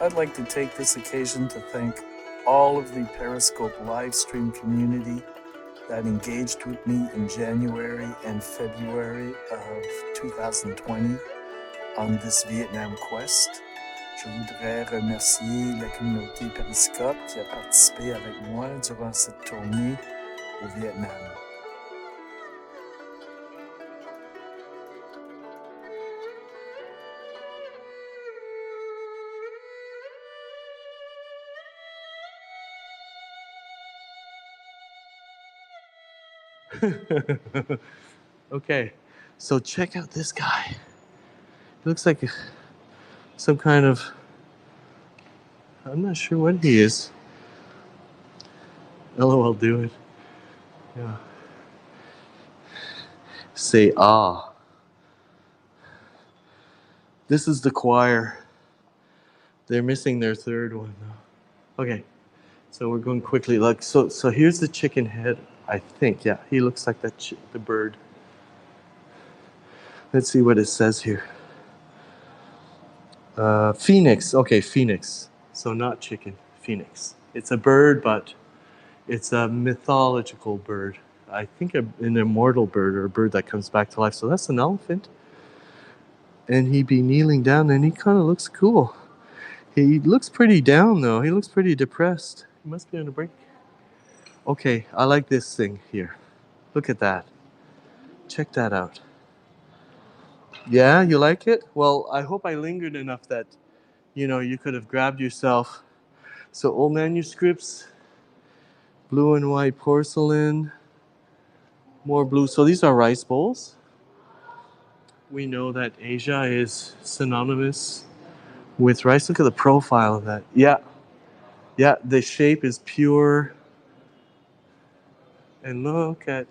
I'd like to take this occasion to thank all of the Periscope live stream community that engaged with me in January and February of 2020 on this Vietnam quest. Je voudrais remercier la communauté Periscope qui a participé avec moi durant cette tournée au Vietnam. Okay, so check out this guy. He looks like some kind of, I'm not sure what he is. LOL, do it. Yeah. Say ah. This is the choir. They're missing their third one though. Okay, so we're going quickly. Like so here's the chicken head. I think, yeah, he looks like that the bird. Let's see what it says here. Phoenix. Okay, phoenix. So not chicken. Phoenix. It's a bird, but it's a mythological bird. I think an immortal bird, or a bird that comes back to life. So that's an elephant. And he'd be kneeling down, and he kind of looks cool. He looks pretty down, though. He looks pretty depressed. He must be on a break. Okay, I like this thing here. Look at that. Check that out. Yeah, you like it? Well, I hope I lingered enough that, you could have grabbed yourself. So old manuscripts, blue and white porcelain, more blue. So these are rice bowls. We know that Asia is synonymous with rice. Look at the profile of that. Yeah, the shape is pure. And look at,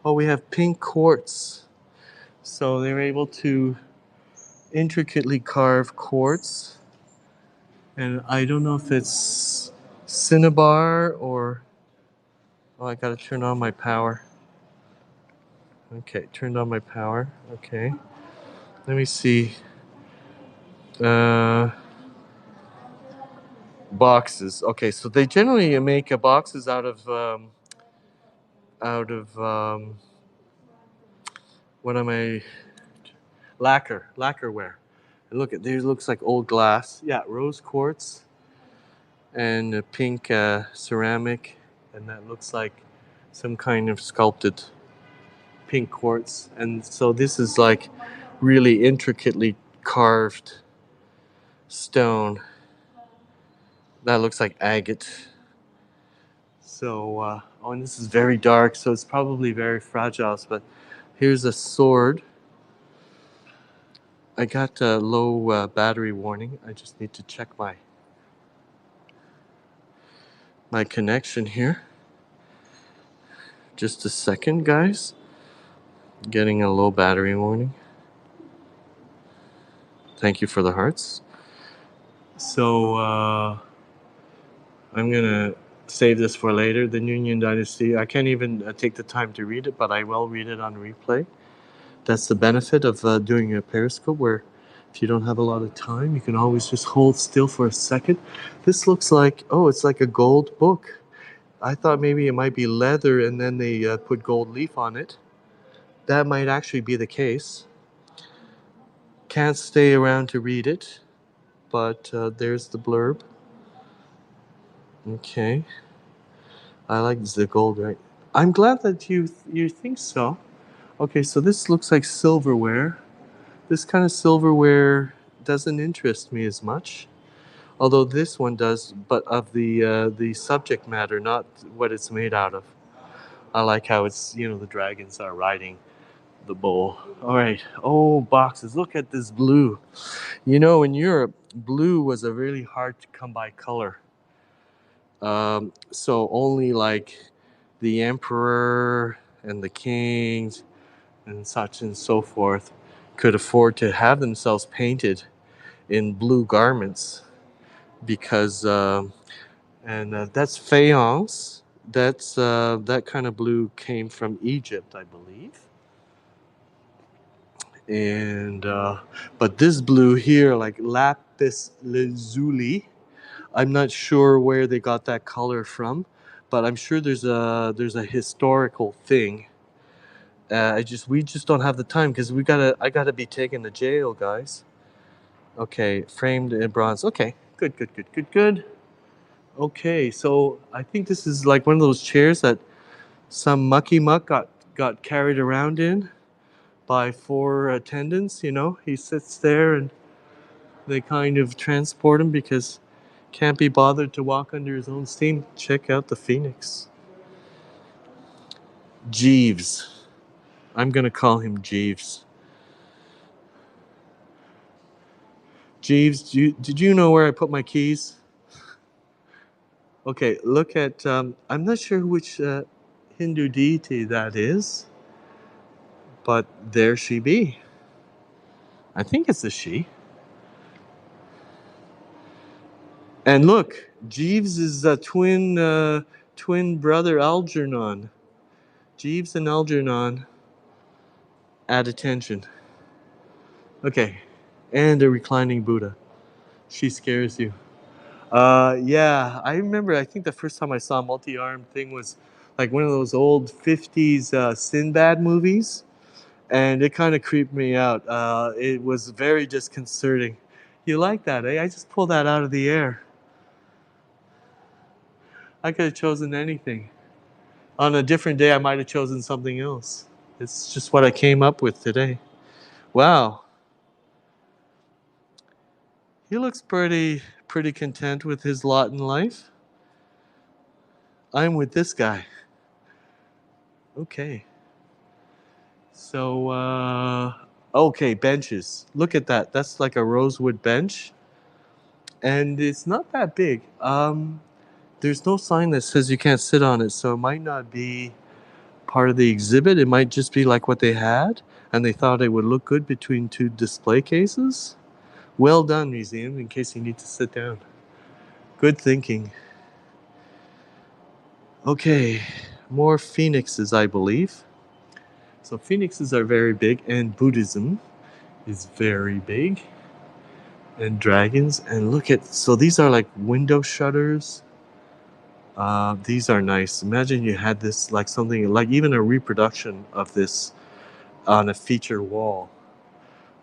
we have pink quartz. So they're able to intricately carve quartz. And I don't know if it's cinnabar or, I gotta turn on my power. Okay, turned on my power. Okay. Let me see. Boxes. Okay, so they generally make boxes out of what am I? Lacquerware. And look at these. Looks like old glass. Yeah, rose quartz and a pink ceramic, and that looks like some kind of sculpted pink quartz. And so this is like really intricately carved stone. That looks like agate. So, and this is very dark, so it's probably very fragile. But here's a sword. I got a low battery warning. I just need to check my connection here. Just a second, guys. Getting a low battery warning. Thank you for the hearts. So, I'm going to save this for later. The Union Dynasty. I can't even take the time to read it, but I will read it on replay. That's the benefit of doing a Periscope, where if you don't have a lot of time, you can always just hold still for a second. This looks like, it's like a gold book. I thought maybe it might be leather and then they put gold leaf on it. That might actually be the case. Can't stay around to read it, but there's the blurb. Okay. I like the gold, right? I'm glad that you think so. Okay, so this looks like silverware. This kind of silverware doesn't interest me as much, although this one does, but of the subject matter, not what it's made out of. I like how it's, the dragons are riding the bull. All right. Oh, boxes. Look at this blue. In Europe, blue was a really hard to come by color. So only like the emperor and the kings and such and so forth could afford to have themselves painted in blue garments, because that's faience. That's that kind of blue came from Egypt, I believe. And but this blue here, like lapis lazuli, I'm not sure where they got that color from, but I'm sure there's a historical thing. We just don't have the time because I gotta be taken to jail, guys. Okay, framed in bronze. Okay, good. Okay, so I think this is like one of those chairs that some mucky muck got carried around in by four attendants. You know, he sits there and they kind of transport him because can't be bothered to walk under his own steam. Check out the Phoenix. Jeeves. I'm gonna call him Jeeves. Jeeves, did you know where I put my keys? Okay, look at. I'm not sure which Hindu deity that is, but there she be. I think it's a she. And look, Jeeves is a twin brother Algernon. Jeeves and Algernon at attention. Okay, and a reclining Buddha. She scares you. Yeah, I remember. I think the first time I saw a multi-arm thing was like one of those old '50s Sinbad movies, and it kind of creeped me out. It was very disconcerting. You like that, eh? I just pulled that out of the air. I could have chosen anything. On a different day, I might have chosen something else. It's just what I came up with today. Wow, he looks pretty content with his lot in life. I'm with this guy. Okay. So, okay, benches. Look at that. That's like a rosewood bench, and it's not that big. There's no sign that says you can't sit on it, so it might not be part of the exhibit. It might just be like what they had, and they thought it would look good between two display cases. Well done, museum, in case you need to sit down. Good thinking. Okay, more phoenixes, I believe. So phoenixes are very big, and Buddhism is very big. And dragons. And look at, so these are like window shutters. These are nice. Imagine you had this, like something like even a reproduction of this on a feature wall,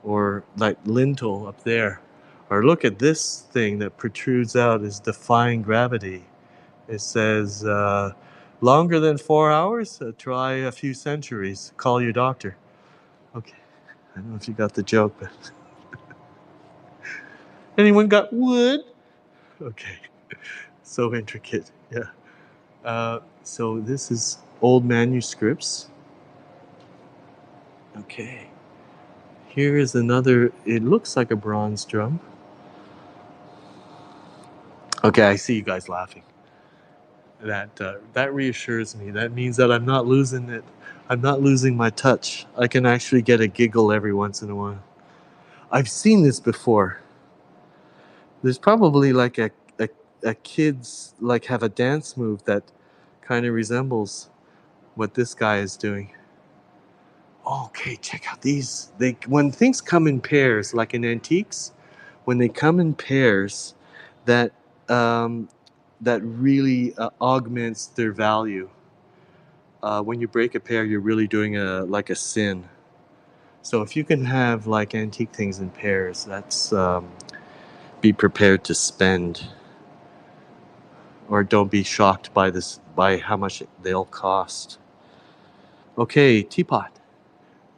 or like lintel up there. Or look at this thing that protrudes out, is defying gravity. It says longer than 4 hours, try a few centuries, call your doctor. Okay, I don't know if you got the joke, but anyone got wood? Okay, so intricate. Yeah. So this is old manuscripts. Okay. Here is another, it looks like a bronze drum. Okay, I see you guys laughing. That reassures me. That means that I'm not losing it. I'm not losing my touch. I can actually get a giggle every once in a while. I've seen this before. There's probably like a kids like have a dance move that kind of resembles what this guy is doing. Okay, check out these. They when things come in pairs, like in antiques, when they come in pairs, that um, that really augments their value. When you break a pair, you're really doing a sin. So if you can have like antique things in pairs, that's be prepared to spend, or don't be shocked by how much they'll cost. Okay, teapot.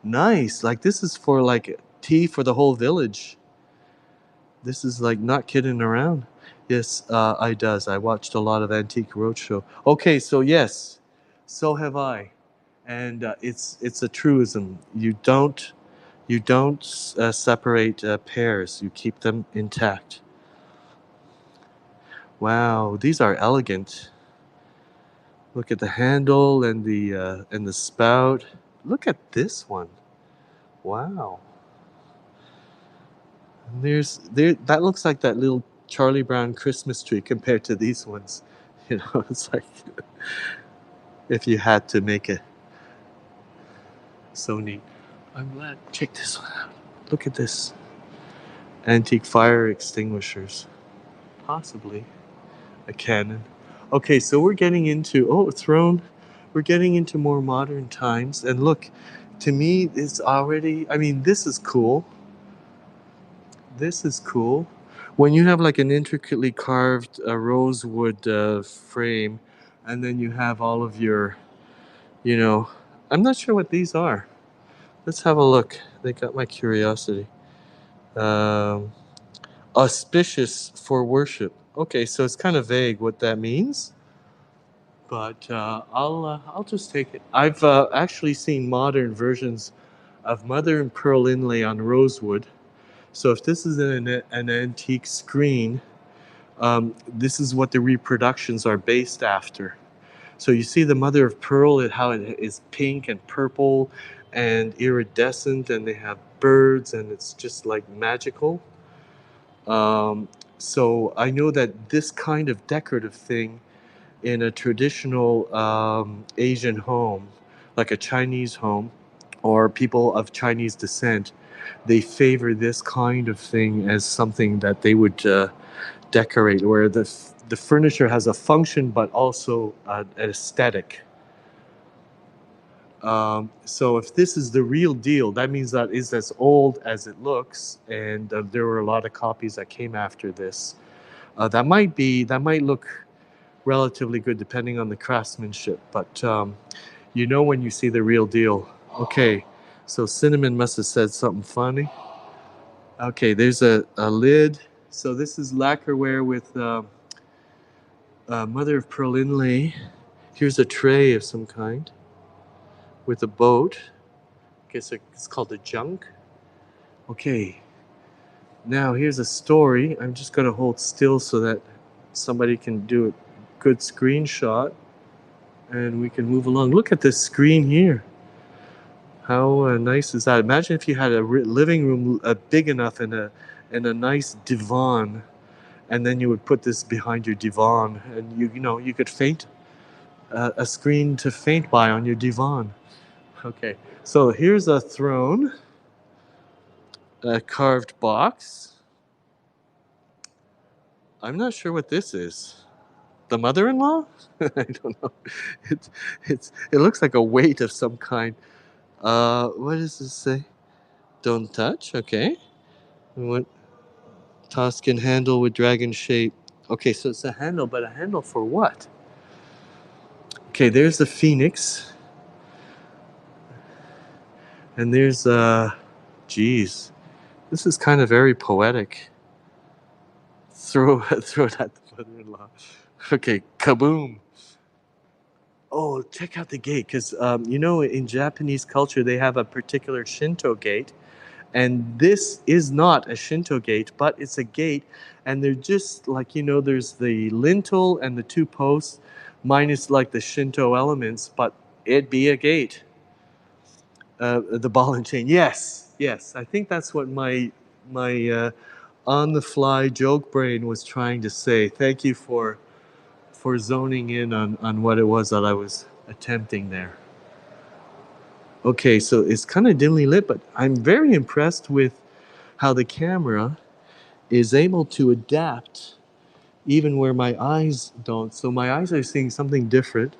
Nice. Like this is for like tea for the whole village. This is like not kidding around. Yes, I does. I watched a lot of Antique Roadshow. Okay, so yes, so have I, and it's a truism. You don't separate pairs. You keep them intact. Wow, these are elegant. Look at the handle and the spout. Look at this one. Wow. There that looks like that little Charlie Brown Christmas tree compared to these ones. You know, it's like if you had to make it so neat. I'm glad. Check this one out. Look at this. Antique fire extinguishers. Possibly a cannon. Okay, so we're getting into, oh, throne. We're getting into more modern times. And look, to me, it's already, I mean, this is cool. This is cool. When you have like an intricately carved rosewood frame, and then you have all of your, you know, I'm not sure what these are. Let's have a look. They got my curiosity. Um, auspicious for worship. Okay, so it's kind of vague what that means, but I'll just take it. I've actually seen modern versions of mother and pearl inlay on rosewood. So if this is an antique screen, this is what the reproductions are based after. So you see the mother of pearl, how it is pink and purple and iridescent, and they have birds, and it's just like magical. Um, so I know that this kind of decorative thing in a traditional Asian home, like a Chinese home, or people of Chinese descent, they favor this kind of thing as something that they would decorate, where the furniture has a function but also an aesthetic. So if this is the real deal, that means that is as old as it looks, and there were a lot of copies that came after this. That might look relatively good depending on the craftsmanship, but you know when you see the real deal. Okay, so Cinnamon must have said something funny. Okay, there's a lid. So this is lacquerware with mother of pearl inlay. Here's a tray of some kind with a boat. I guess it's called a junk. Okay, now here's a story. I'm just going to hold still so that somebody can do a good screenshot and we can move along. Look at this screen here. How nice is that? Imagine if you had a living room big enough and a nice divan, and then you would put this behind your divan, and you could faint a screen to faint by on your divan. Okay, so here's a throne, a carved box. I'm not sure what this is. The mother-in-law? I don't know. It looks like a weight of some kind. What does this say? Don't touch. Okay. What? Toscan handle with dragon shape. Okay, so it's a handle, but a handle for what? Okay, there's the phoenix, and there's geez, this is kind of very poetic. Throw it at the mother-in-law. Okay, kaboom. Oh, check out the gate, because in Japanese culture they have a particular Shinto gate, and this is not a Shinto gate, but it's a gate, and they're just like there's the lintel and the two posts, minus like the Shinto elements, but it'd be a gate. The ball and chain, yes, yes. I think that's what my on the fly joke brain was trying to say. Thank you for zoning in on what it was that I was attempting there. Okay, so it's kind of dimly lit, but I'm very impressed with how the camera is able to adapt even where my eyes don't. So my eyes are seeing something different.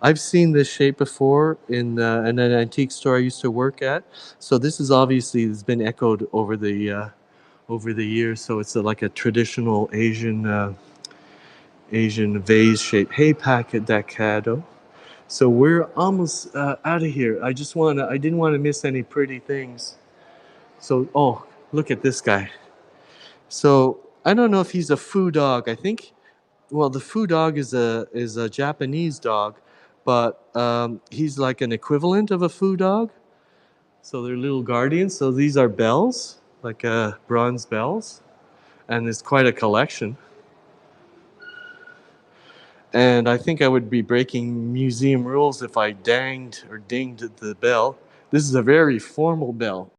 I've seen this shape before in an antique store I used to work at. So this is obviously has been echoed over the years. So it's like a traditional Asian vase shape. Hey, packet dacado. So we're almost out of here. I didn't want to miss any pretty things. So, oh, look at this guy. So I don't know if he's a foo dog. I think, well, the foo dog is a Japanese dog, but he's like an equivalent of a foo dog. So they're little guardians. So these are bells, like bronze bells, and it's quite a collection. And I think I would be breaking museum rules if I danged or dinged the bell. This is a very formal bell.